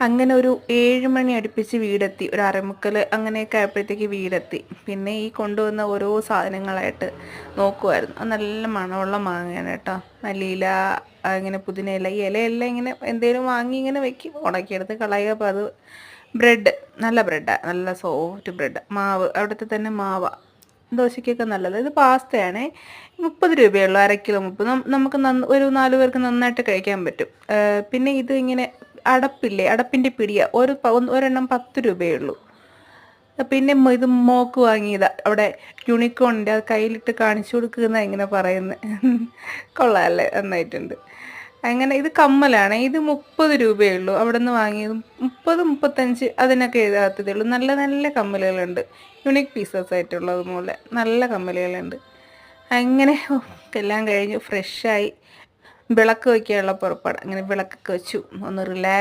അങ്ങനെ ഒരു 7 മണി അടുപ്പിച്ച് വീടെത്തി. ഒരു 6:45 അങ്ങനെയൊക്കെ ആയപ്പോഴത്തേക്ക് വീടെത്തി. പിന്നെ ഈ കൊണ്ടുവന്ന ഓരോ സാധനങ്ങളായിട്ട് നോക്കുമായിരുന്നു. അത് നല്ല മണമുള്ള മാങ്ങയാണ് കേട്ടോ. മല്ലിയില, ഇങ്ങനെ പുതിനയില, ഈ ഇലയെല്ലാം ഇങ്ങനെ എന്തേലും വാങ്ങി ഇങ്ങനെ വെക്കും, ഉണക്കിയെടുത്ത് കളയുക. അപ്പോൾ അത് ബ്രെഡ്, നല്ല ബ്രെഡാണ്, നല്ല സോഫ്റ്റ് ബ്രെഡ്. മാവ് അവിടുത്തെ തന്നെ മാവാണ്, ദോശയ്ക്കൊക്കെ നല്ലത്. ഇത് പാസ്തയാണേ. 30 രൂപയുള്ളൂ, 1/2 കിലോ 30. നമുക്ക് ഒരു 4 പേർക്ക് നന്നായിട്ട് കഴിക്കാൻ പറ്റും. പിന്നെ ഇത് ഇങ്ങനെ അടപ്പില്ലേ, അടപ്പിൻ്റെ പിടിയാണ്, ഒരെണ്ണം 10 രൂപയേ ഉള്ളൂ. പിന്നെ ഇത് മോക്ക് വാങ്ങിയതാ, അവിടെ യൂണിക്കോണിൻ്റെ, അത് കയ്യിലിട്ട് കാണിച്ചു കൊടുക്കുന്ന ഇങ്ങനെ പറയുന്നത്. കൊള്ളാമല്ലേ, നന്നായിട്ടുണ്ട്. അങ്ങനെ ഇത് കമ്മലാണ്, ഇത് 30 രൂപയേ ഉള്ളൂ. അവിടെ നിന്ന് വാങ്ങിയത് 30, 35 അതിനൊക്കെ എഴുതാത്തതേ ഉള്ളൂ. നല്ല നല്ല കമ്മലുകളുണ്ട്, യുണീക്ക് പീസസ് ആയിട്ടുള്ളത് പോലെ നല്ല കമ്മലുകളുണ്ട്. അങ്ങനെ എല്ലാം കഴിഞ്ഞ് ഫ്രഷായി വിളക്ക് വയ്ക്കാനുള്ള പുറപ്പാട്. അങ്ങനെ വിളക്കൊക്കെ വെച്ചു, ഒന്ന് റിലാക്സ്